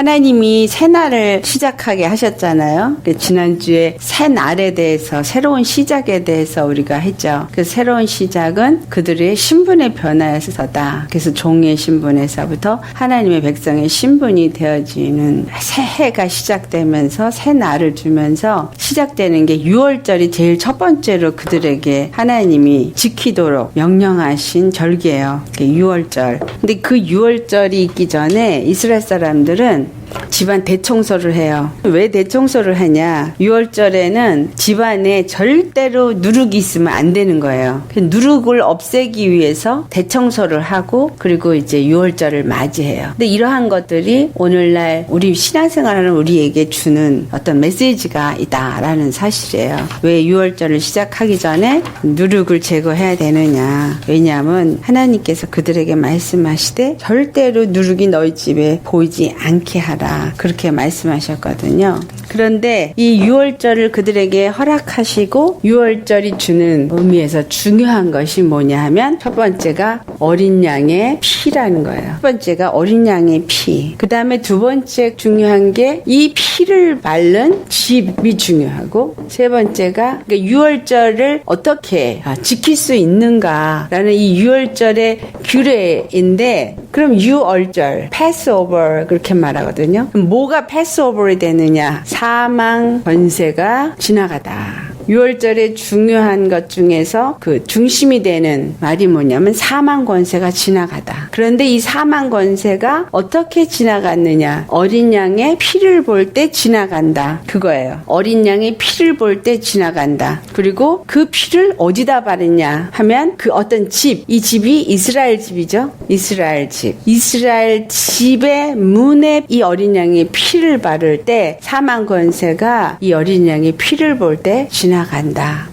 하나님이 새날을 시작하게 하셨잖아요. 지난주에 새날에 대해서, 새로운 시작에 대해서 우리가 했죠. 그 새로운 시작은 그들의 신분의 변화에서다. 그래서 종의 신분에서부터 하나님의 백성의 신분이 되어지는 새해가 시작되면서 새날을 주면서 시작되는 게 유월절이 제일 첫 번째로 그들에게 하나님이 지키도록 명령하신 절기예요. 유월절. 근데 그 유월절이 있기 전에 이스라엘 사람들은 집안 대청소를 해요. 왜 대청소를 하냐? 6월절에는 집안에 절대로 누룩이 있으면 안 되는 거예요. 누룩을 없애기 위해서 대청소를 하고 그리고 이제 6월절을 맞이해요. 근데 이러한 것들이 오늘날 우리 신앙생활하는 우리에게 주는 어떤 메시지가 있다라는 사실이에요. 왜 6월절을 시작하기 전에 누룩을 제거해야 되느냐? 왜냐하면 하나님께서 그들에게 말씀하시되 절대로 누룩이 너희 집에 보이지 않게 하라. 그렇게 말씀하셨거든요. 그런데 이 유월절을 그들에게 허락하시고 유월절이 주는 의미에서 중요한 것이 뭐냐 하면 첫 번째가 어린 양의 피라는 거예요. 첫 번째가 어린 양의 피. 그 다음에 두 번째 중요한 게 이 피를 바른 집이 중요하고 세 번째가 유월절을 어떻게 지킬 수 있는가라는 이 유월절의 규례인데 그럼 유월절, 패스오버 그렇게 말하거든요. 뭐가 패스오버이 되느냐? 사망 권세가 지나가다. 6월절의 중요한 것 중에서 그 중심이 되는 말이 뭐냐면 사망 권세가 지나가다. 그런데 이 사망 권세가 어떻게 지나갔느냐? 어린 양의 피를 볼 때 지나간다. 그거예요. 어린 양의 피를 볼 때 지나간다. 그리고 그 피를 어디다 바르냐 하면 그 어떤 집, 이 집이 이스라엘 집이죠. 이스라엘 집. 이스라엘 집의 문에 이 어린 양의 피를 바를 때 사망 권세가 이 어린 양의 피를 볼 때 지나간다.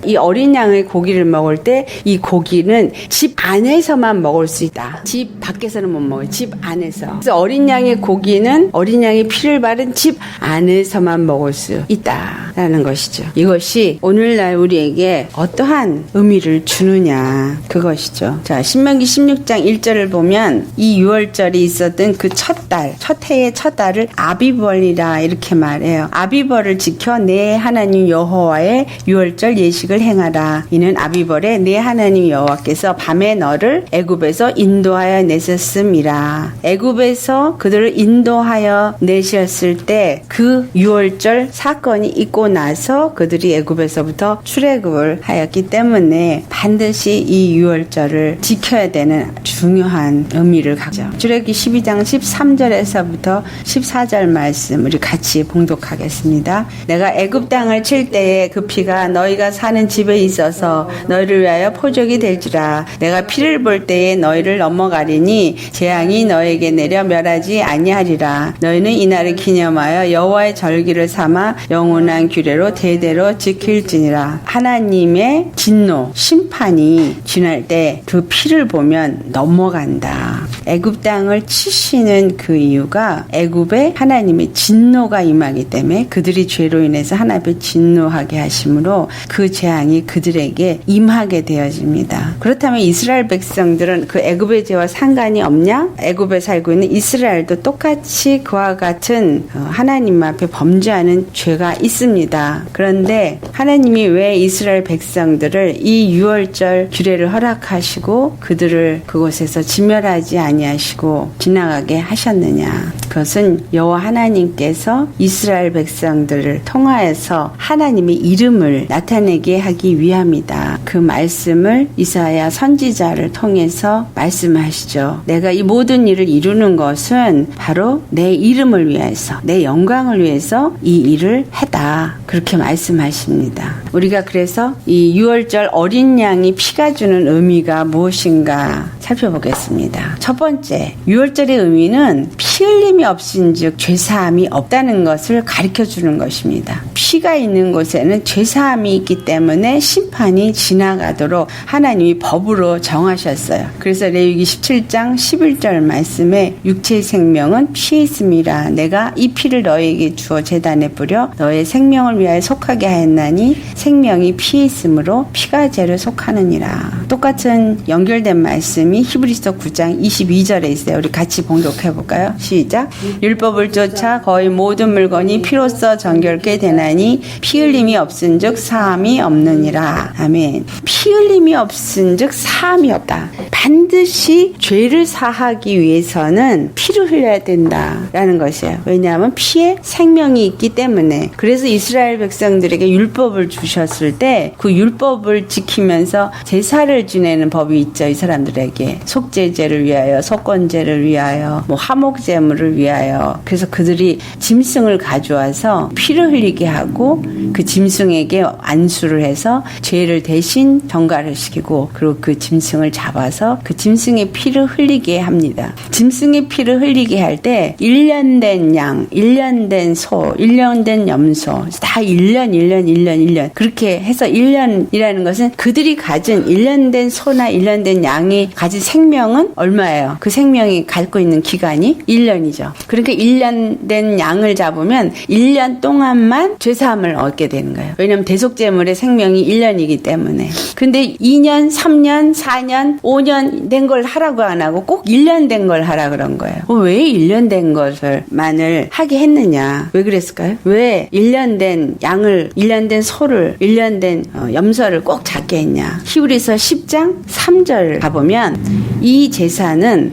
이 어린 양의 고기를 먹을 때 이 고기는 집 안에서만 먹을 수 있다. 집 밖에서는 못 먹어요. 집 안에서. 그래서 어린 양의 고기는 어린 양의 피를 바른 집 안에서만 먹을 수 있다라는 것이죠. 이것이 오늘날 우리에게 어떠한 의미를 주느냐 그것이죠. 자, 신명기 16장 1절을 보면 이 유월절이 있었던 그 첫 달, 첫 해의 첫 달을 아비벌이라 이렇게 말해요. 아비벌을 지켜 내 하나님 여호와의 유월절 예식을 행하라. 이는 아비벌에 내 하나님 여호와께서 밤에 너를 애굽에서 인도하여 내셨음이라. 애굽에서 그들을 인도하여 내셨을 때 그 유월절 사건이 있고 나서 그들이 애굽에서부터 출애굽을 하였기 때문에 반드시 이 유월절을 지켜야 되는 중요한 의미를 갖죠. 출애굽기 12장 13절에서부터 14절 말씀 우리 같이 봉독하겠습니다. 내가 애굽 땅을 칠 때에 그 피가 너희가 사는 집에 있어서 너희를 위하여 포적이 될지라. 내가 피를 볼 때에 너희를 넘어가리니 재앙이 너희에게 내려 멸하지 아니하리라. 너희는 이날을 기념하여 여호와의 절기를 삼아 영원한 규례로 대대로 지킬지니라. 하나님의 진노, 심판이 지날 때 그 피를 보면 넘어간다. 애굽 땅을 치시는 그 이유가 애굽에 하나님의 진노가 임하기 때문에 그들이 죄로 인해서 하나님의 진노하게 하심으로 그 재앙이 그들에게 임하게 되어집니다. 그렇다면 이스라엘 백성들은 그 애굽의 죄와 상관이 없냐? 애굽에 살고 있는 이스라엘도 똑같이 그와 같은 하나님 앞에 범죄하는 죄가 있습니다. 그런데 하나님이 왜 이스라엘 백성들을 이 유월절 규례를 허락하시고 그들을 그곳에서 진멸하지 아니하시고 지나가게 하셨느냐? 그것은 여호와 하나님께서 이스라엘 백성들을 통하여서 하나님의 이름을 나타내게 하기 위함이다. 그 말씀을 이사야 선지자를 통해서 말씀하시죠. 내가 이 모든 일을 이루는 것은 바로 내 이름을 위해서, 내 영광을 위해서 이 일을 했다. 그렇게 말씀하십니다. 우리가 그래서 이 유월절 어린 양이 피가 주는 의미가 무엇인가 살펴보겠습니다. 첫 번째, 유월절의 의미는 피 흘림이 없은즉 죄사함이 없다는 것을 가르쳐 주는 것입니다. 피가 있는 곳에는 죄사함이 있기 때문에 심판이 지나가도록 하나님이 법으로 정하셨어요. 그래서 레위기 17장 11절 말씀에 육체의 생명은 피에 있음이라. 내가 이 피를 너희에게 주어 제단에 뿌려 너의 생명을 위하여 속하게 하였나니 생명이 피에 있으므로 피가 죄를 속하느니라. 똑같은 연결된 말씀이 히브리서 9장 22절에 있어요. 우리 같이 봉독해 볼까요? 시작. 율법을 쫓아 거의 모든 물건이 피로써 정결케 되나니 피 흘림이 없은즉 사함이 없느니라. 아멘. 피 흘림이 없은즉 사함이 없다. 반드시 죄를 사하기 위해서는 피를 흘려야 된다라는 것이에요. 왜냐하면 피에 생명이 있기 때문에. 그래서 이스라엘 백성들에게 율법을 주셨을 때 그 율법을 지키면서 제사를 지내는 법이 있죠. 이 사람들에게 속죄제를 위하여, 속건제를 위하여, 화목제물을 위하여. 그래서 그들이 짐승을 가져와서 피를 흘리게 하고 그 짐승에게 안수를 해서 죄를 대신 전가를 시키고, 그리고 그 짐승을 잡아서 그 짐승의 피를 흘리게 합니다. 짐승의 피를 흘리게 할 때 1년 된 양, 1년 된 소, 1년 된 염소 다 1년 그렇게 해서 1년이라는 것은 그들이 가진 1년 된 소나 1년 된 양이 가진 생명은 얼마예요? 그 생명이 갖고 있는 기간이 1년이죠. 그러니까 1년 된 양을 잡으면 1년 동안만 죄사함을 얻게 되는 거예요. 왜냐하면 대속제물의 생명이 1년이기 때문에. 근데 2년, 3년, 4년, 5년 된 걸 하라고 안 하고 꼭 1년 된 걸 하라 그런 거예요. 왜 1년 된 것을만을 하게 했느냐? 왜 그랬을까요? 왜 1년 된 양을, 1년 된 소를, 1년 된 염소를 꼭 잡게 했냐? 히브리서 10장 3절 가보면 이 제사는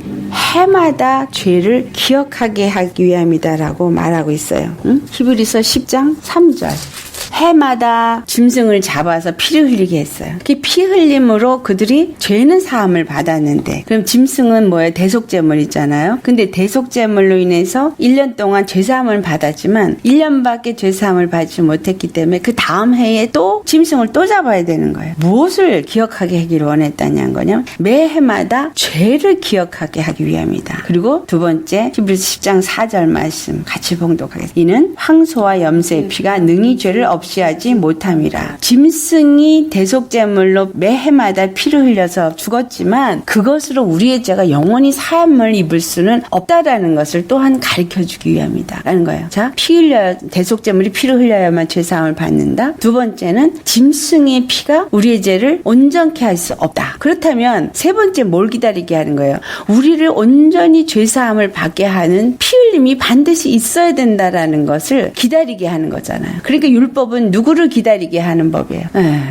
해마다 죄를 기억하게 하기 위함이다라고 말하고 있어요. 히브리서 10장 3절. 해마다 짐승을 잡아서 피를 흘리게 했어요. 그 피 흘림으로 그들이 죄는 사함을 받았는데, 그럼 짐승은 뭐예요? 대속제물이잖아요. 근데 대속제물로 인해서 1년 동안 죄사함을 받았지만 1년밖에 죄사함을 받지 못했기 때문에 그 다음 해에 또 짐승을 또 잡아야 되는 거예요. 무엇을 기억하게 하기를 원했다는 거냐면 매 해마다 죄를 기억하게 하기 위함이다. 그리고 두 번째 히브리서 10장 4절 말씀 같이 봉독하겠습니다. 이는 황소와 염소의 피가 능히 죄를 없이 하지 못함이라. 짐승이 대속제물로 매 해마다 피를 흘려서 죽었지만 그것으로 우리의 죄가 영원히 사함을 입을 수는 없다라는 것을 또한 가르쳐주기 위함이다 라는 거예요. 자, 피 흘려야, 대속제물이 피를 흘려야만 죄사함을 받는다. 두 번째는 짐승의 피가 우리의 죄를 온전케 할 수 없다. 그렇다면 세 번째 뭘 기다리게 하는 거예요? 우리를 온전히 죄사함을 받게 하는 피 흘림이 반드시 있어야 된다라는 것을 기다리게 하는 거잖아요. 그러니까 율법은 누구를 기다리게 하는 법이에요?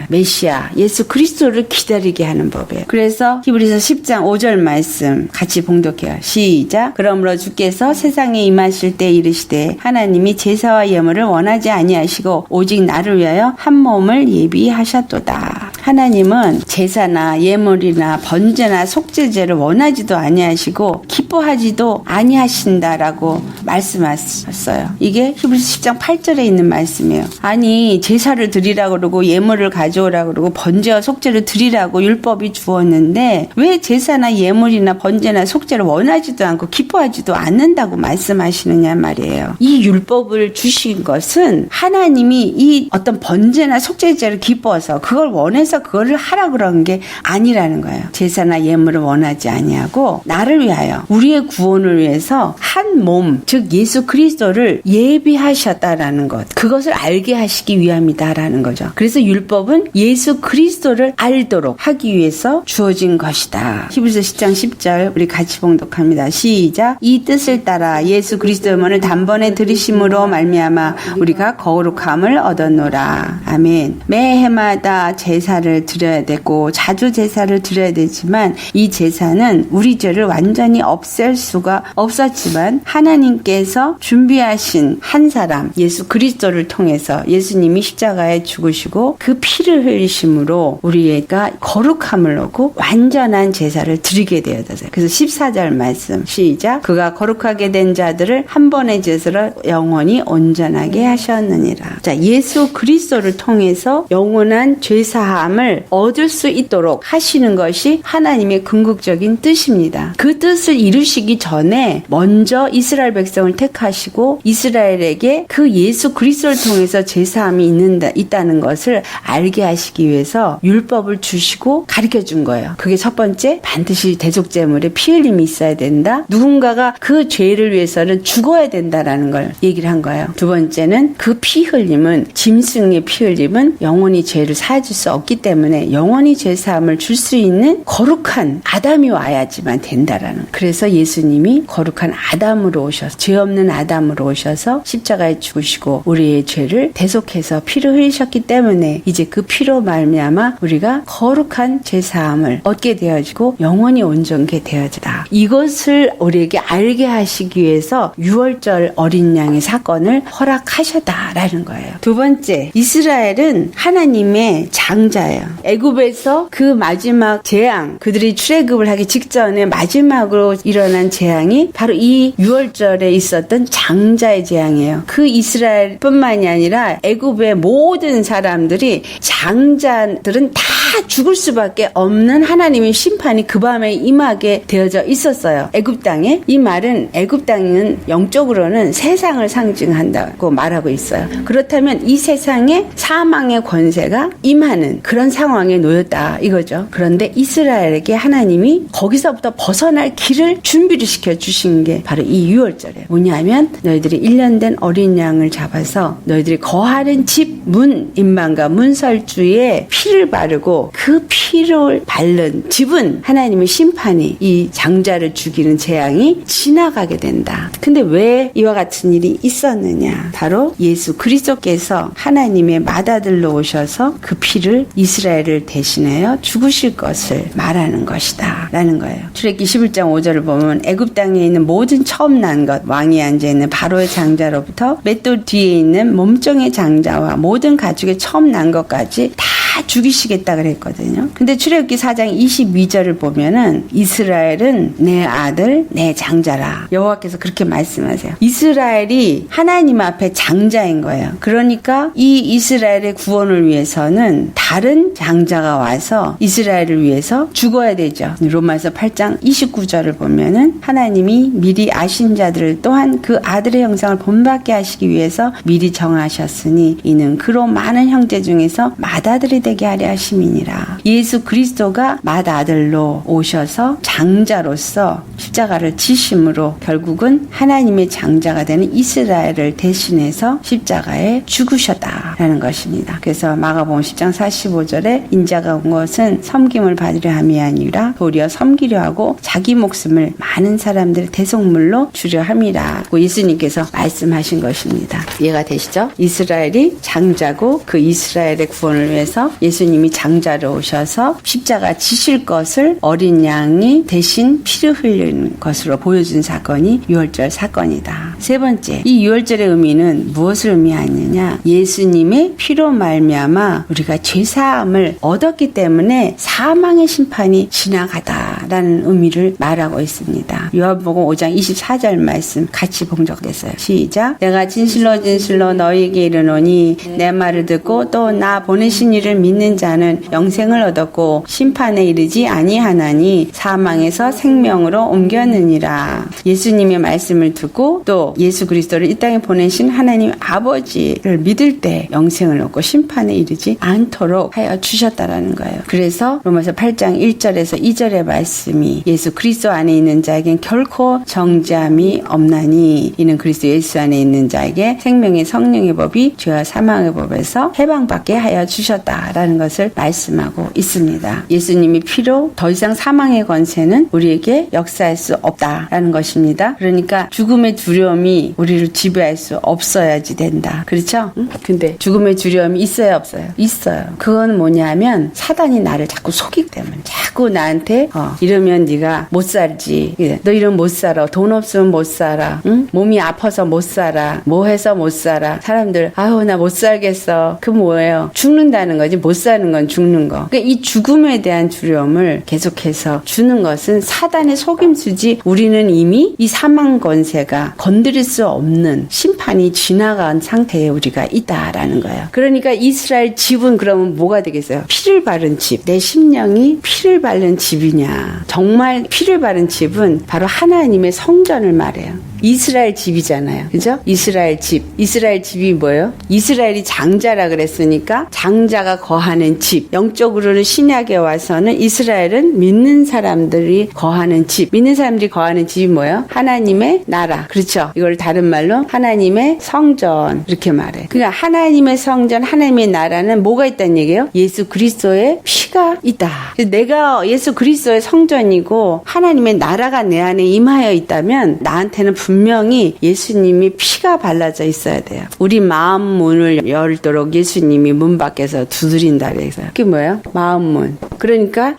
메시아 예수 그리스도를 기다리게 하는 법이에요. 그래서 히브리서 10장 5절 말씀 같이 봉독해요. 시작. 그러므로 주께서 세상에 임하실 때 이르시되 하나님이 제사와 예물을 원하지 아니하시고 오직 나를 위하여 한 몸을 예비하셨도다. 하나님은 제사나 예물이나 번제나 속죄제를 원하지도 아니하시고 기뻐하지도 아니하신다라고 말씀하셨어요. 이게 히브리서 10장 8절에 있는 말씀이에요. 아니 제사를 드리라고 그러고 예물을 가져오라고 그러고 번제와 속죄를 드리라고 율법이 주었는데 왜 제사나 예물이나 번제나 속죄를 원하지도 않고 기뻐하지도 않는다고 말씀하시느냐 말이에요. 이 율법을 주신 것은 하나님이 이 어떤 번제나 속죄제를 기뻐해서 그걸 원해서 그거를 하라 그런 게 아니라는 거예요. 제사나 예물을 원하지 아니하고 나를 위하여 우리의 구원을 위해서 한 몸, 즉 예수 그리스도를 예비하셨다라는 것, 그것을 알게 하시기 위함이다라는 거죠. 그래서 율법은 예수 그리스도를 알도록 하기 위해서 주어진 것이다. 히브리서 10장 10절 우리 같이 봉독합니다. 시작. 이 뜻을 따라 예수 그리스도의 몸을 단번에 들이심으로 말미암아 우리가 거룩함을 얻었노라. 아멘. 매 해마다 제사를 드려야 되고 자주 제사를 드려야 되지만 이 제사는 우리 죄를 완전히 없앨 수가 없었지만 하나님께서 준비하신 한 사람 예수 그리스도를 통해서 예수님이 십자가에 죽으시고 그 피를 흘리심으로 우리가 거룩함을 얻고 완전한 제사를 드리게 되었어요. 그래서 14절 말씀 시작. 그가 거룩하게 된 자들을 한 번의 제사로 영원히 온전하게 하셨느니라. 자, 예수 그리스도를 통해서 영원한 죄사함을 얻을 수 있도록 하시는 것이 하나님의 궁극적인 뜻입니다. 그 뜻을 이루시기 전에 먼저 이스라엘 백성을 택하시고 이스라엘에게 그 예수 그리스도를 통해서 제사함이 있다는 것을 알게 하시기 위해서 율법을 주시고 가르쳐 준 거예요. 그게 첫 번째, 반드시 대속제물에 피 흘림이 있어야 된다. 누군가가 그 죄를 위해서는 죽어야 된다라는 걸 얘기를 한 거예요. 두 번째는 그 피 흘림은 짐승의 피 흘림은 영원히 죄를 사해줄 수 없기 때문에 영원히 죄사함을 줄 수 있는 거룩한 아담이 와야지만 된다라는. 그래서 예수님이 거룩한 아담으로 오셔서, 죄 없는 아담으로 오셔서 십자가에 죽으시고 우리의 죄를 대속해서 피를 흘리셨기 때문에 이제 그 피로 말미암아 우리가 거룩한 죄사함을 얻게 되어지고 영원히 온전케 되어지다. 이것을 우리에게 알게 하시기 위해서 유월절 어린 양의 사건을 허락하셨다라는 거예요. 두 번째, 이스라엘은 하나님의 장자예요. 애굽에서 그 마지막 재앙, 그들이 출애굽을 하기 직전에 마지막으로 일어난 재앙이 바로 이 유월절에 있었던 장자의 재앙이에요. 그 이스라엘뿐만이 아니라 애굽의 모든 사람들이, 장자들은 다 죽을 수밖에 없는 하나님의 심판이 그 밤에 임하게 되어져 있었어요. 애굽 땅에. 이 말은 애굽 땅은 영적으로는 세상을 상징한다고 말하고 있어요. 그렇다면 이 세상에 사망의 권세가 임하는 그런 상황에 놓였다 이거죠. 그런데 이스라엘에게 하나님이 거기서부터 벗어날 길을 준비를 시켜주신 게 바로 이 유월절이에요. 뭐냐면 너희들이 1년 된 어린 양을 잡아서 너희들이 거하는 집 문 임방과 문설주에 피를 바르고 그 피를 바른 집은 하나님의 심판이, 이 장자를 죽이는 재앙이 지나가게 된다. 근데 왜 이와 같은 일이 있었느냐? 바로 예수 그리스도께서 하나님의 맏아들로 오셔서 그 피를 이스라엘을 대신하여 죽으실 것을 말하는 것이다 라는 거예요. 출애굽기 11장 5절을 보면 애굽 땅에 있는 모든 처음 난 것, 왕이 앉아있는 바로의 장자로부터 맷돌 뒤에 있는 몸종의 장자와 모든 가축의 처음 난 것까지 다 죽이시겠다 그랬거든요. 근데 출애굽기 4장 22절을 보면은 이스라엘은 내 아들 내 장자라, 여호와께서 그렇게 말씀하세요. 이스라엘이 하나님 앞에 장자인 거예요. 그러니까 이 이스라엘의 구원을 위해서는 다른 장자가 와서 이스라엘을 위해서 죽어야 되죠. 로마서 8장 29절을 보면은 하나님이 미리 아신 자들을 또한 그 아들의 형상을 본받게 하시기 위해서 미리 정하셨으니 이는 그로 많은 형제 중에서 맏아들이 되게 하려 하심이니라. 예수 그리스도가 맏아들로 오셔서 장자로서 십자가를 지심으로 결국은 하나님의 장자가 되는 이스라엘을 대신해서 십자가에 죽으셨다라는 것입니다. 그래서 마가복음 10장 45절에 인자가 온 것은 섬김을 받으려 함이 아니라 도리어 섬기려 하고 자기 목숨을 많은 사람들의 대속물로 주려 함이라 고 예수님께서 말씀하신 것입니다. 이해가 되시죠? 이스라엘이 장자고 그 이스라엘의 구원을 위해서 예수님이 장자로 오셔서 십자가 지실 것을 어린 양이 대신 피를 흘리는 것으로 보여준 사건이 유월절 사건이다. 세 번째, 이 유월절의 의미는 무엇을 의미하느냐? 예수님의 피로 말미암아 우리가 죄사함을 얻었기 때문에 사망의 심판이 지나가다라는 의미를 말하고 있습니다. 요한복음 5장 24절 말씀 같이 봉독됐어요. 시작. 내가 진실로 진실로 너희에게 이르노니 내 말을 듣고 또 나 보내신 이를 믿는 자는 영생을 얻었고 심판에 이르지 아니하나니 사망에서 생명으로 옮겼느니라. 예수님의 말씀을 듣고 또 예수 그리스도를 이 땅에 보내신 하나님 아버지를 믿을 때 영생을 얻고 심판에 이르지 않도록 하여 주셨다라는 거예요. 그래서 로마서 8장 1절에서 2절의 말씀이 예수 그리스도 안에 있는 자에겐 결코 정죄함이 없나니 이는 그리스도 예수 안에 있는 자에게 생명의 성령의 법이 죄와 사망의 법에서 해방받게 하여 주셨다라는 것을 말씀하고 있습니다. 예수님이 피로 더 이상 사망의 권세는 우리에게 역사할 수 없다라는 것입니다. 그러니까 죽음의 두려움이 우리를 지배할 수 없어야지 된다. 그렇죠? 근데 죽음의 두려움이 있어요, 없어요? 있어요. 그건 뭐냐면 사단이 나를 자꾸 속이기 때문에 자꾸 나한테 이러면 네가 못 살지. 너 이러면 못 살아. 돈 없으면 못 살아. 응? 몸이 아파서 못 살아. 뭐 해서 못 살아. 사람들 아유 나 못 살겠어. 그 뭐예요? 죽는다는 거지. 못 사는 건 죽는 거. 그러니까 이 죽음에 대한 두려움을 계속해서 주는 것은 사단의 속임수지, 우리는 이미 이 사망 권세가 건드릴 수 없는 심판이 지나간 상태에 우리가 있다라는 거예요. 그러니까 이스라엘 집은 그러면 뭐가 되겠어요? 피를 바른 집. 내 심령이 피를 바른 집이냐. 정말 피를 바른 집은 바로 하나님의 성전을 말해요. 이스라엘 집이잖아요. 그죠? 이스라엘 집. 이스라엘 집이 뭐예요? 이스라엘이 장자라 그랬으니까 장자가 거하는 집. 영적으로는 신약에 와서는 이스라엘은 믿는 사람들이 거하는 집. 믿는 사람들이 거하는 집이 뭐예요? 하나님의 나라. 그렇죠? 이걸 다른 말로 하나님의 하나님의 성전 이렇게 말해. 그러니까 하나님의 성전, 하나님의 나라는 뭐가 있다는 얘기예요? 예수 그리스도의 피가 있다. 내가 예수 그리스도의 성전이고 하나님의 나라가 내 안에 임하여 있다면 나한테는 분명히 예수님이 피가 발라져 있어야 돼요. 우리 마음 문을 열도록 예수님이 문 밖에서 두드린다 그래서요. 그게 뭐예요? 마음 문. 그러니까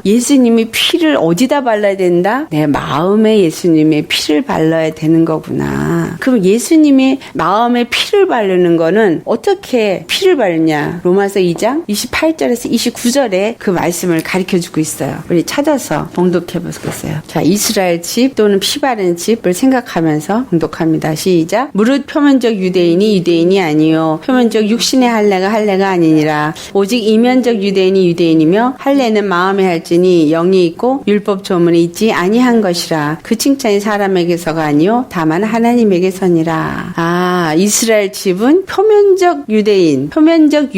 예수님이 피를 어디다 발라야 된다? 내 마음에 예수님의 피를 발라야 되는 거구나. 그럼 예수님이 마음에 피를 바르는 거는 어떻게 피를 바르냐? 로마서 2장 28절에서 29절에 그 말씀을 가르쳐주고 있어요. 우리 찾아서 봉독해 보겠어요. 자, 이스라엘 집 또는 피 바른 집을 생각하면서 봉독합니다. 시작. 무릇 표면적 유대인이 유대인이 아니요 표면적 육신의 할례가 할례가 아니니라. 오직 이면적 유대인이 유대인이며 할례는 마음에 할지니 영이 있고 율법 조문이 있지 아니한 것이라. 그 칭찬이 사람에게서가 아니요 다만 하나님에게서니라. 이스라엘 집은 표면적 유대인, 표면적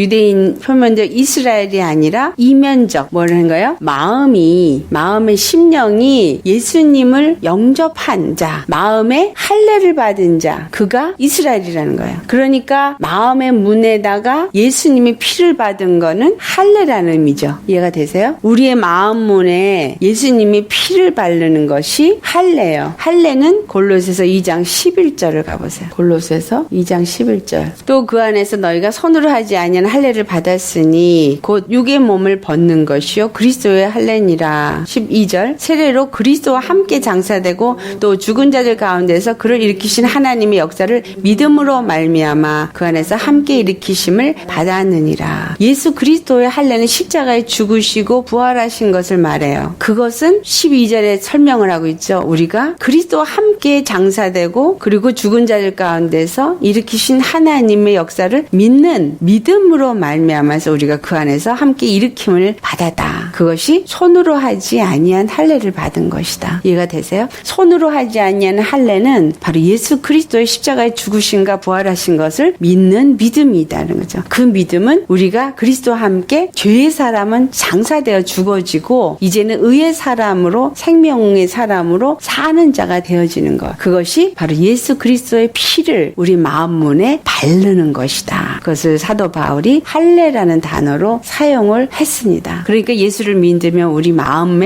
이스라엘이 아니라 이면적 뭐라는 거예요? 마음의 심령이 예수님을 영접한 자, 마음에 할례를 받은 자, 그가 이스라엘이라는 거예요. 그러니까 마음의 문에다가 예수님이 피를 받은 거는 할례라는 의미죠. 이해가 되세요? 우리의 마음 문에 예수님이 피를 바르는 것이 할례예요. 할례는 골로새서 2장 11절을 가보세요. 골로새서 2장 11절. 또 그 안에서 너희가 손으로 하지 아니한 할례를 받았으니 곧 육의 몸을 벗는 것이요 그리스도의 할례니라. 12절. 세례로 그리스도와 함께 장사되고 또 죽은 자들 가운데서 그를 일으키신 하나님의 역사를 믿음으로 말미암아 그 안에서 함께 일으키심을 받았느니라. 예수 그리스도의 할례는 십자가에 죽으시고 부활하신 것을 말해요. 그것은 12절에 설명을 하고 있죠. 우리가 그리스도와 함께 장사되고 그리고 죽은 자들 가운데서 일으키신 하나님의 역사를 믿는 믿음으로 말미암아서 우리가 그 안에서 함께 일으킴을 받았다. 그것이 손으로 하지 아니한 할례를 받은 것이다. 이해가 되세요? 손으로 하지 아니한 할례는 바로 예수 그리스도의 십자가에 죽으신가 부활하신 것을 믿는 믿음이라는 거죠. 그 믿음은 우리가 그리스도와 함께 죄의 사람은 장사되어 죽어지고 이제는 의의 사람으로 생명의 사람으로 사는 자가 되어지는 것. 그것이 바로 예수 그리스도의 피를 우리 마음 문에 바르는 것이다. 그것을 사도 바울이 할례라는 단어로 사용을 했습니다. 그러니까 예수를 믿으면 우리 마음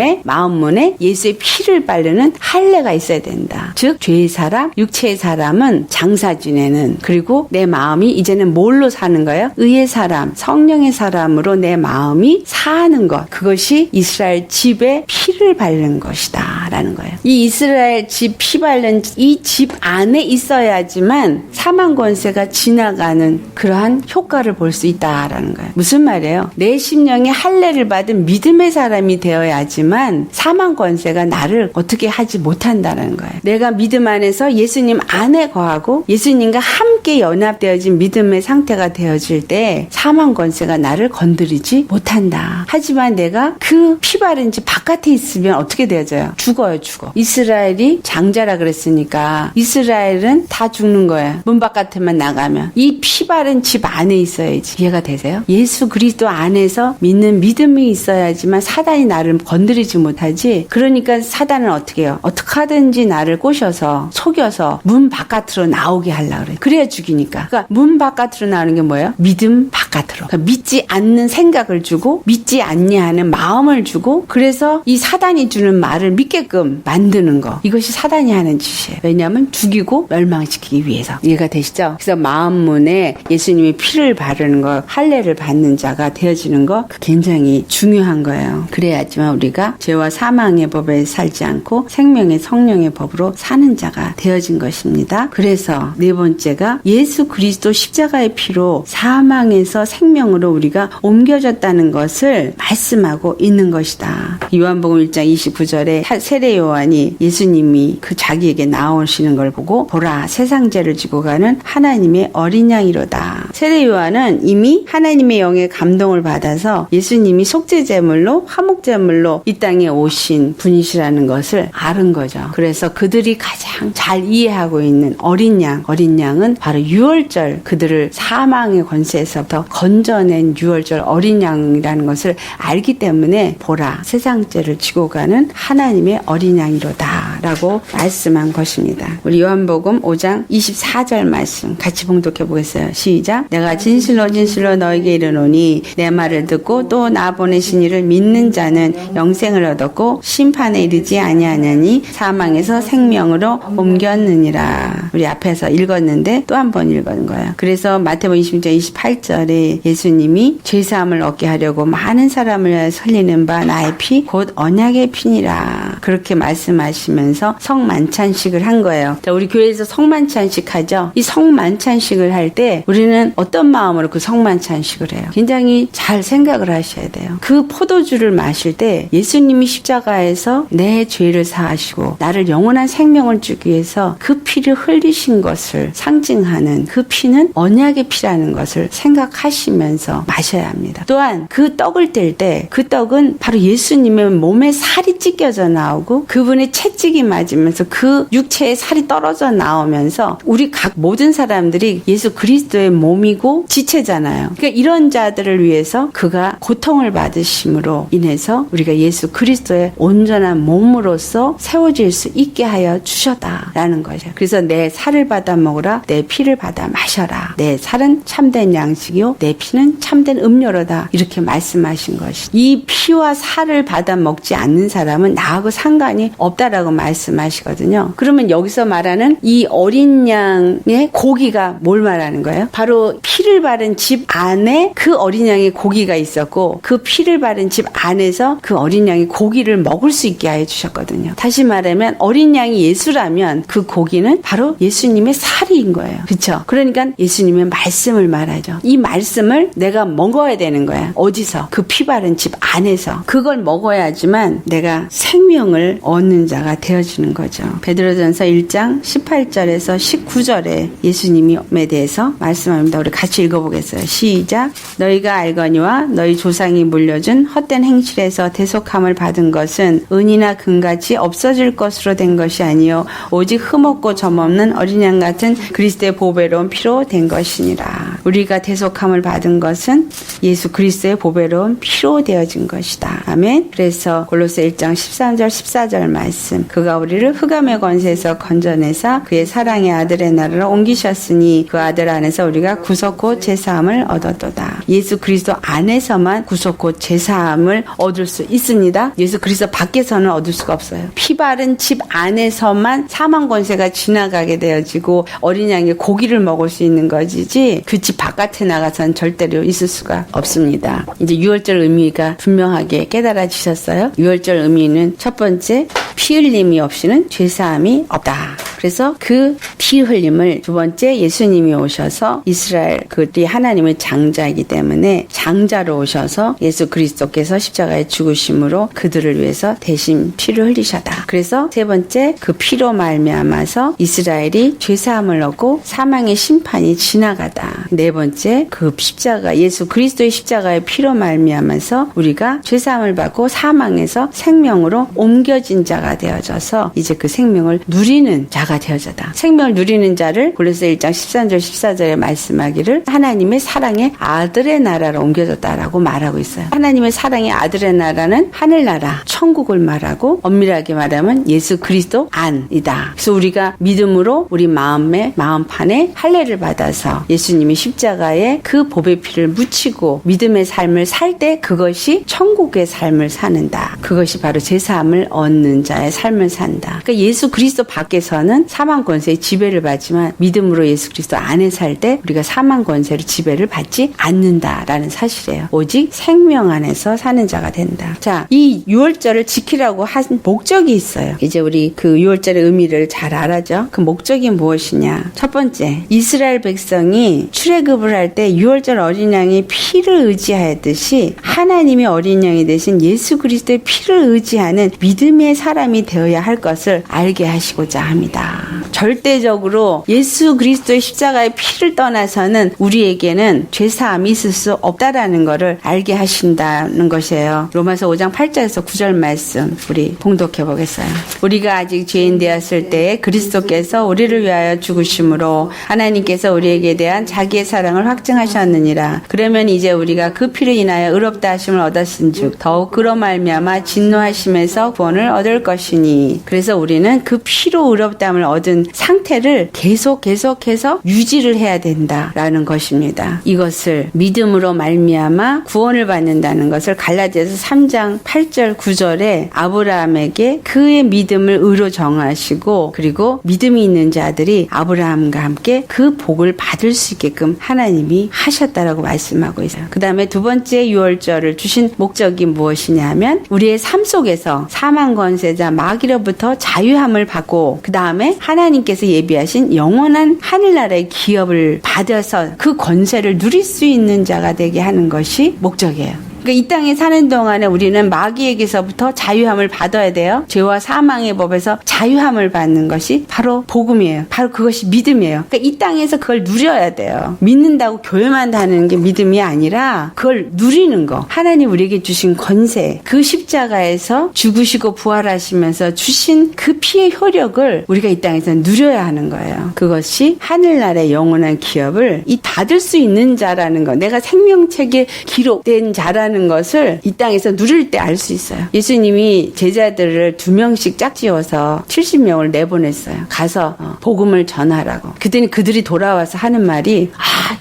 문에 예수의 피를 바르는 할례가 있어야 된다. 즉 죄의 사람, 육체의 사람은 장사 지내는, 그리고 내 마음이 이제는 뭘로 사는 거예요? 의의 사람, 성령의 사람으로 내 마음이 사는 것. 그것이 이스라엘 집에 피를 바르는 것이다 라는 거예요. 이 이스라엘 집 피 바른 이 집 안에 있어야지만 사망 권세가 지나가는 그러한 효과를 볼 수 있다라는 거예요. 무슨 말이에요? 내 심령이 할례를 받은 믿음의 사람이 되어야지만 사망 권세가 나를 어떻게 하지 못한다는 거예요. 내가 믿음 안에서 예수님 안에 거하고 예수님과 함께 연합되어진 믿음의 상태가 되어질 때 사망 권세가 나를 건드리지 못한다. 하지만 내가 그 피 바른 집 바깥에 있으면 어떻게 되어져요? 죽어요. 이스라엘이 장자라 그랬으니까 이스라엘은 다 죽는 거예요. 문 바깥에만 나가면. 이 피 바른 집 안에 있어야지. 이해가 되세요? 예수 그리스도 안에서 믿는 믿음이 있어야지만 사단이 나를 건드리지 못하지. 그러니까 사단은 어떻게 해요? 어떻게 하든지 나를 꼬셔서 속여서 문 바깥으로 나오게 하려고 그래요. 그래야 죽이니까. 그러니까 문 바깥으로 나오는 게 뭐예요? 믿음 바깥으로. 그러니까 믿지 않는 생각을 주고 믿지 않냐는 마음을 주고, 그래서 이 사단이 주는 말을 믿게끔 만드는 거. 이것이 사단이 하는 짓이에요. 왜냐하면 죽이고 멸망시키기 위해서. 이해가 되시죠? 그래서 마음 문에 예수님이 피를 바르는 거, 할례를 받는 자가 되어지는 거 굉장히 중요한 거예요. 그래야지만 우리가 죄와 사망의 법에 살지 않고 생명의 성령의 법으로 사는 자가 되어진 것입니다. 그래서 네 번째가 예수 그리스도 십자가의 피로 사망에서 생명으로 우리가 옮겨졌다는 것을 말씀하고 있는 것이다. 요한복음 1장 29절에 세례 요한이 예수님이 그 자기에게 나오시는 걸 보고 보라 세상 죄를 지고 가는 하나님의 어린 양이로다. 세례 요한은 이미 하나님의 영의 감동을 받아서 예수님이 속죄제물로 화목제물로 이 땅에 오신 분이시라는 것을 아는 거죠. 그래서 그들이 가장 잘 이해하고 있는 어린 양은 바로 유월절 그들을 사망의 권세에서부터 건져낸 유월절 어린 양이라는 것을 알기 때문에 보라 세상 죄를 지고 가는 하나님의 어린 양이로다 라고 말씀한 것입니다. 우리 요한복음 5장 24절 말씀 같이 봉독해 보겠어요. 시작. 내가 진실로 진실로 너에게 이르노니 내 말을 듣고 또 나 보내신 이를 믿는 자는 영생을 얻었고 심판에 이르지 아니하냐니 사망에서 생명으로 옮겼느니라. 우리 앞에서 읽었는데 또 한 번 읽은 거예요. 그래서 마태복음 26장 28절에 예수님이 죄사함을 얻게 하려고 많은 사람을 살리는 바 나의 피 곧 언약의 피니라. 그렇게 말씀하시면서 성만찬식을 한 거예요. 자, 우리 교회에서 성만찬식 하죠. 이 성만찬식을 할 때 우리는 어떤 마음으로 그 성만찬식을 해요? 굉장히 잘 생각을 하셔야 돼요. 그 포도주를 마실 때 예수님이 십자가에서 내 죄를 사하시고 나를 영원한 생명을 주기 위해서 그 피를 흘리신 것을 상징하는 그 피는 언약의 피라는 것을 생각하시면서 마셔야 합니다. 또한 그 떡을 뗄 때 그 떡은 바로 예수님의 몸에 살이 찢겨져 나오고 그분의 채찍이 맞으면서 그 육체에 살이 떨어져 나오면서 우리 각 모든 사람들이 예수 그리스도의 몸이고 지체잖아요. 그러니까 이런 자들을 위해서 그가 고통을 받으심으로 인해서 우리가 예수 그리스도의 온전한 몸으로서 세워질 수 있게 하여 주셨다라는 거죠. 그래서 내 살을 받아 먹으라 내 피를 받아 마셔라. 내 살은 참된 양식이요 내 피는 참된 음료로다. 이렇게 말씀하신 것이 이 피와 살을 받아 먹지 않는 사람은 나하고 상관이 없다라고 말씀하시거든요. 그러면 여기서 말하는 이 어린 양의 고기가 뭘 말하는 거예요? 바로 피를 바른 집 안에 그 어린 양의 고기가 있었고 그 피를 바른 집 안에서 그 어린 양의 고기를 먹을 수 있게 하여 주셨거든요. 다시 말하면 어린 양이 예수라면 그 고기는 바로 예수님의 살인 거예요. 그렇죠? 그러니까 예수님의 말씀을 말하죠. 이 말씀을 내가 먹어야 되는 거야. 어디서? 그 피 바른 집 안에서. 그걸 먹어야지만 내가 생명을 얻는 자가 되어지는 거죠. 베드로전서 1장 18절에서 19절에 예수님에 대해서 말씀합니다. 우리 같이 읽어보겠어요. 시작. 너희가 알거니와 너희 조상이 물려준 헛된 행실에서 대속함을 받은 것은 은이나 금같이 없어질 것으로 된 것이 아니요 오직 흠없고 점없는 어린 양 같은 그리스도의 보배로운 피로 된 것이니라. 우리가 대속함을 받은 것은 예수 그리스도의 보배로운 피로 되어진 것이다. 아멘. 그래서 골로새 1장 13절 14절 말씀. 그가 우리를 흑암의 권세에서 건져내사 그의 사랑의 아들의 나라로 옮기셨으니 그 아들 안에서 우리가 구속 곧 제사함을 얻었도다. 예수 그리스도 안에서만 구속 곧 제사함을 얻을 수 있습니다. 예수 그리스도 밖에서는 얻을 수가 없어요. 피 바른 집 안에서만 사망 권세가 지나가게 되어지고 어린 양의 고기를 먹을 수 있는 것이지 그 집 바깥에 나가서는 절대로 있을 수가 없습니다. 이제 유월절 의미가 분명하게 깨달아지셨어요. 유월절 의미는 첫 번째 피 흘림이 없이는 죄사함이 없다. 그래서 그 피 흘림을 두 번째 예수님이 오셔서 이스라엘 그들이 하나님의 장자이기 때문에 장자로 오셔서 예수 그리스도께서 십자가에 죽으심으로 그들을 위해서 대신 피를 흘리셨다. 그래서 세 번째 그 피로 말미암아서 이스라엘이 죄사함을 얻고 사망의 심판이 지나가다. 네 번째 그 십자가 예수 그리스도의 십자가의 피로 말미암아서 우리가 죄사함을 받고 사망에서 생명으로 옮겨진 자가 되어져서 이제 그 생명을 누리는 자가 되어졌다. 생명을 누리는 자를 골로새 1장 13절 14절에 말씀하기를 하나님의 사랑의 아들의 나라로 옮겨졌다라고 말하고 있어요. 하나님의 사랑의 아들의 나라는 하늘나라, 천국을 말하고 엄밀하게 말하면 예수 그리스도 안이다. 그래서 우리가 믿음으로 우리 마음판에 할례를 받아서 예수님이 십자가에 그 보배 피를 묻히고 믿음의 삶을 살 때 그것이 천국의 삶을 사는다. 그것이 바로 제사함을 얻는 자의 삶을 산다. 그러니까 예수 그리스도 밖에서는 사망 권세의 지배를 받지만 믿음으로 예수 그리스도 안에 살 때 우리가 사망 권세로 지배를 받지 않는다라는 사실이에요. 오직 생명 안에서 사는 자가 된다. 자, 이 유월절을 지키라고 한 목적이 있어요. 이제 우리 그 유월절의 의미를 잘 알아죠. 그 목적이 무엇이냐? 첫 번째, 이스라엘 백성이 출애굽을 할 때 유월절 어린 양의 피를 의지하였듯이 하나님의 어린 양이 되신 예수 그리스도의 피를 의지하는 믿음의 사람이 되어야 할 것을 알게 하시고자 합니다. 절대적으로 예수 그리스도의 십자가의 피를 떠나서는 우리에게는 죄사함이 있을 수 없다라는 것을 알게 하신다는 것이에요. 로마서 5장 8절에서 9절 말씀 우리 봉독해 보겠어요. 우리가 아직 죄인 되었을 때에 그리스도께서 우리를 위하여 죽으심으로 하나님께서 우리에게 대한 자기의 사랑을 확증하셨느니라. 그러면 이제 우리가 그 피를 인하여 의롭다 하심을 얻었은즉 더욱 그로 말미암아 진노하심에서 구원을 얻을 것이니. 그래서 우리는 그 피로 의롭다함을 얻은 상태를 계속해서 유지를 해야 된다라는 것입니다. 이것을 믿음으로 말미암아 구원을 받는다는 것을 갈라디아서 3장 8절 9절에 아브라함에게 그의 믿음을 의로 정하시고 그리고 믿음이 있는 자들이 아브라함과 함께 그 복을 받을 수 있게끔 하나님이 하셨다라고 말씀하고 있어요. 그 다음에 두 번째 유월절을 주신 목적이 무엇이냐 하면 우리의 삶 속에서 사망 권세자 마귀로부터 자유함을 받고 그 다음에 하나님께서 예비하신 영원한 하늘나라의 기업을 받아서 그 권세를 누릴 수 있는 자가 되게 하는 것이 목적이에요. 그러니까 이 땅에 사는 동안에 우리는 마귀에게서부터 자유함을 받아야 돼요. 죄와 사망의 법에서 자유함을 받는 것이 바로 복음이에요. 바로 그것이 믿음이에요. 그러니까 이 땅에서 그걸 누려야 돼요. 믿는다고 교회만 다니는 게 믿음이 아니라 그걸 누리는 거. 하나님 우리에게 주신 권세, 그 십자가에서 죽으시고 부활하시면서 주신 그 피의 효력을 우리가 이 땅에서 누려야 하는 거예요. 그것이 하늘나라의 영원한 기업을 이 받을 수 있는 자라는 거. 내가 생명책에 기록된 자라는 것을 이 땅에서 누릴 때 알 수 있어요. 예수님이 제자들을 2명씩 짝지어서 70명을 내보냈어요. 가서 복음을 전하라고. 그랬더니 그들이 돌아와서 하는 말이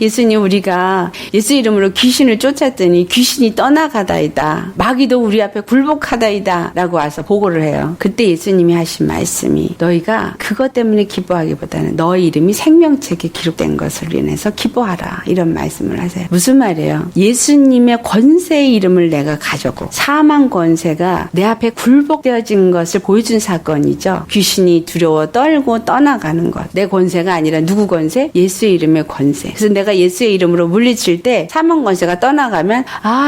예수님 우리가 예수 이름으로 귀신을 쫓았더니 귀신이 떠나가다이다. 마귀도 우리 앞에 굴복하다이다 라고 와서 보고를 해요. 그때 예수님이 하신 말씀이 너희가 그것 때문에 기뻐하기보다는 너희 이름이 생명책에 기록된 것을 인해서 기뻐하라 이런 말씀을 하세요. 무슨 말이에요? 예수님의 권세의 이름을 내가 가졌고 사망 권세가 내 앞에 굴복되어진 것을 보여준 사건이죠. 귀신이 두려워 떨고 떠나가는 것. 내 권세가 아니라 누구 권세? 예수의 이름의 권세. 그래서 내가 예수의 이름으로 물리칠 때 사망 권세가 떠나가면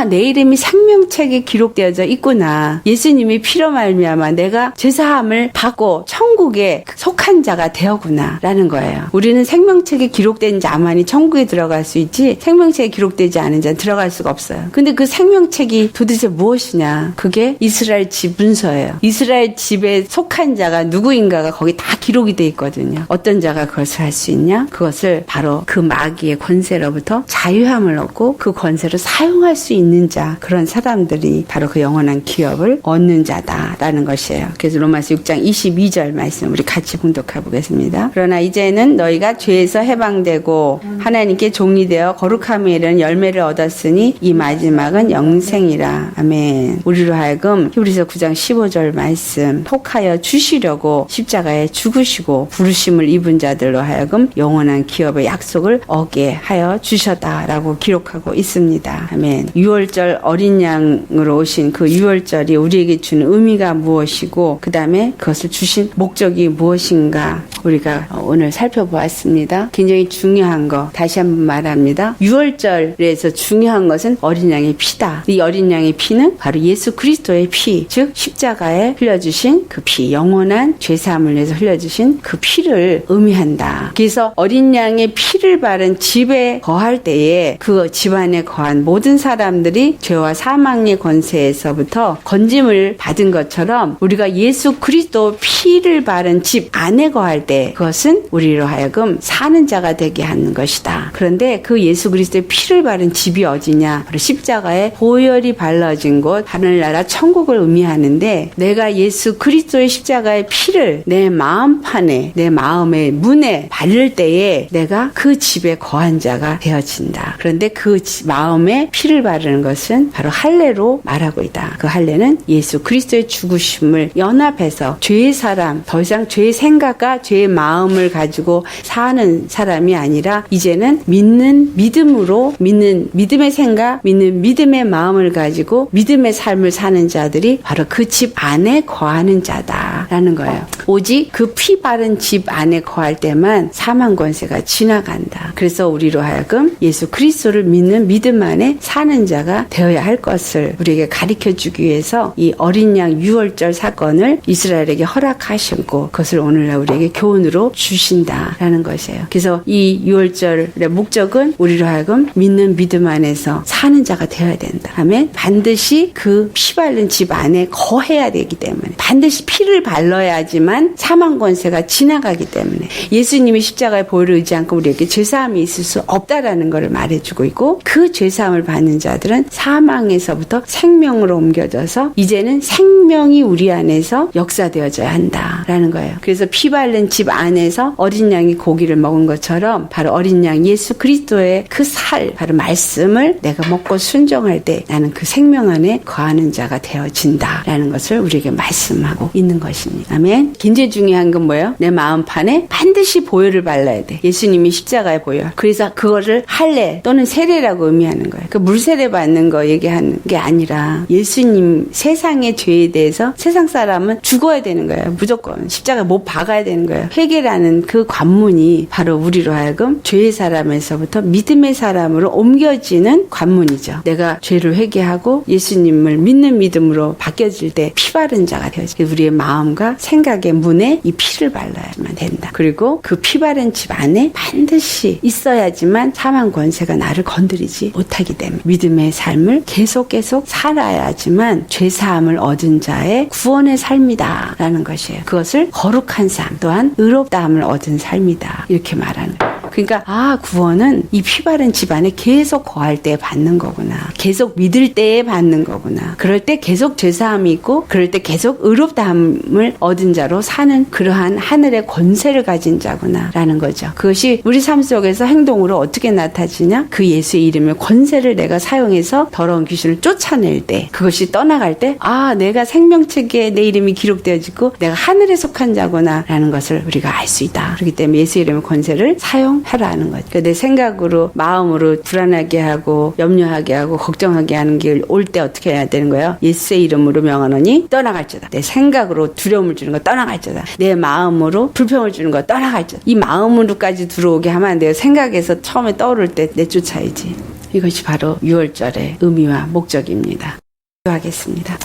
내 이름이 생명책에 기록되어져 있구나. 예수님이 피로 말미암아 내가 죄사함을 받고 천국에 속한 자가 되었구나 라는 거예요. 우리는 생명책에 기록된 자만이 천국에 들어갈 수 있지 생명책에 기록되지 않은 자는 들어갈 수가 없어요. 근데 그 생명책이 도대체 무엇이냐? 그게 이스라엘 집 문서예요. 이스라엘 집에 속한 자가 누구인가가 거기 다 기록이 돼 있거든요. 어떤 자가 그것을 할 수 있냐? 그것을 바로 그 마귀의 권세로부터 자유함을 얻고 그 권세를 사용할 수 있는 자, 그런 사람들이 바로 그 영원한 기업을 얻는 자다라는 것이에요. 그래서 로마서 6장 22절 말씀 우리 같이 봉독해 보겠습니다. 그러나 이제는 너희가 죄에서 해방되고 하나님께 종이 되어 거룩함에 이르는 열매를 얻었으니 이 마지막은 영생이라. 아멘. 우리로 하여금 히브리서 9장 15절 말씀 혹하여 주시려고 십자가에 죽으시고 부르심을 입은 자들로 하여금 영원한 기업의 약속을 얻게 하여 주셨다라고 기록하고 있습니다. 아멘. 유월절 어린 양으로 오신 그 유월절이 우리에게 주는 의미가 무엇이고 그 다음에 그것을 주신 목적이 무엇인가 우리가 오늘 살펴보았습니다. 굉장히 중요한 거 다시 한번 말합니다. 유월절에서 중요한 것은 어린 양의 피다. 이 어린 양의 피는 바로 예수 그리스도의 피, 즉 십자가에 흘려주신 그 피, 영원한 죄사함을 위해서 흘려주신 그 피를 의미한다. 그래서 어린 양의 피를 바른 집에 거할 때에 그 집안에 거한 모든 사람들이 죄와 사망의 권세에서부터 건짐을 받은 것처럼 우리가 예수 그리스도 피를 바른 집 안에 거할 때 그것은 우리로 하여금 사는 자가 되게 하는 것이다. 그런데 그 예수 그리스도의 피를 바른 집이 어디냐? 바로 십자가에 보혈이 발라진 곳 하늘나라 천국을 의미하는데 내가 예수 그리스도의 십자가의 피를 내 마음판에 내 마음의 문에 바를 때에 내가 그 집에 거한 자가 되어진다. 그런데 그 마음에 피를 바르는 것은 바로 할례로 말하고 있다. 그 할례는 예수 그리스도의 죽으심을 연합해서 죄의 사람, 더 이상 죄의 생각과 죄의 마음을 가지고 사는 사람이 아니라 이제는 믿는 믿음으로 믿는 믿음의 생각, 믿는 믿음의 마음을 가지고 믿음의 삶을 사는 자들이 바로 그 집 안에 거하는 자다라는 거예요. 오직 그 피 바른 집 안에 거할 때만 사망 권세가 지나간다. 그래서 우리로 하여금 예수 그리스도를 믿는 믿음 안에 사는 자가 되어야 할 것을 우리에게 가르쳐주기 위해서 이 어린 양 유월절 사건을 이스라엘에게 허락하시고 그것을 오늘날 우리에게 교훈으로 주신다라는 것이에요. 그래서 이 유월절의 목적은 우리로 하여금 믿는 믿음 안에서 사는 자가 되어야 된다. 아멘. 반드시 그 피 바른 집 안에 거해야 되기 때문에 반드시 피를 발라야지만 사망 권세가 지나가기 때문에 예수님이 십자가의 보혈을 의지 않고 우리에게 죄사함이 있을 수 없다라는 것을 말해주고 있고 그 죄사함을 받는 자들은 사망에서부터 생명으로 옮겨져서 이제는 생명이 우리 안에서 역사되어져야 한다라는 거예요. 그래서 피 바른 집 안에서 어린 양이 고기를 먹은 것처럼 바로 어린 양 예수 그리스도의 그 살 바로 말씀을 내가 먹고 순종할 때 나는 그 생명 안에 거하는 자가 되어진다라는 것을 우리에게 말씀하고 있는 것입니다. 아멘. 굉장히 중요한 건 뭐예요? 내 마음판에 반드시 보혈을 발라야 돼. 예수님이 십자가의 보혈. 그래서 그거를 할례 또는 세례라고 의미하는 거예요. 그 물세례 받는 거 얘기하는 게 아니라 예수님 세상의 죄에 대해서 세상 사람은 죽어야 되는 거예요. 무조건 십자가 못 박아야 되는 거예요. 회개라는 그 관문이 바로 우리로 하여금 죄의 사람에서부터 믿음의 사람으로 옮겨지는 관문이죠. 내가 죄를 회개하고 예수님을 믿는 믿음으로 바뀌어질 때 피 바른 자가 되어지고 우리의 마음과 생각의 문에 이 피를 발라야만 된다. 그리고 그 피 바른 집 안에 반드시 있어야지만 사망 권세가 나를 건드리지 못하기 때문에 믿음의 삶을 계속 살아야지만 죄사함을 얻은 자의 구원의 삶이다 라는 것이에요. 그것을 거룩한 삶 또한 의롭다함을 얻은 삶이다 이렇게 말하는 거예요. 그러니까 구원은 이 피 바른 집 안에 계속 거할 때 받는 거구나. 계속 믿을 때에 받는 거구나. 그럴 때 계속 죄사함이 있고 그럴 때 계속 의롭다함을 얻은 자로 사는 그러한 하늘의 권세를 가진 자구나 라는 거죠. 그것이 우리 삶 속에서 행동으로 어떻게 나타지냐? 그 예수의 이름의 권세를 내가 사용해서 더러운 귀신을 쫓아낼 때 그것이 떠나갈 때 내가 생명책에 내 이름이 기록되어지고 내가 하늘에 속한 자구나 라는 것을 우리가 알 수 있다. 그렇기 때문에 예수 이름의 권세를 사용하라는 거죠. 그러니까 내 생각으로 마음으로 불안하게 하고 염려하게 하고 걱정하게 하는 게 올 때 어떻게 해야 되는 거예요? 예수의 이름으로 명하노니 떠나갈지어다. 내 생각으로 두려움을 주는 거 떠나갈지어다. 내 마음으로 불평을 주는 거 떠나갈지어다. 이 마음으로까지 들어오게 하면 안 돼요. 생각에서 처음에 떠오를 때 내쫓아야지. 이것이 바로 유월절의 의미와 목적입니다. 기도하겠습니다.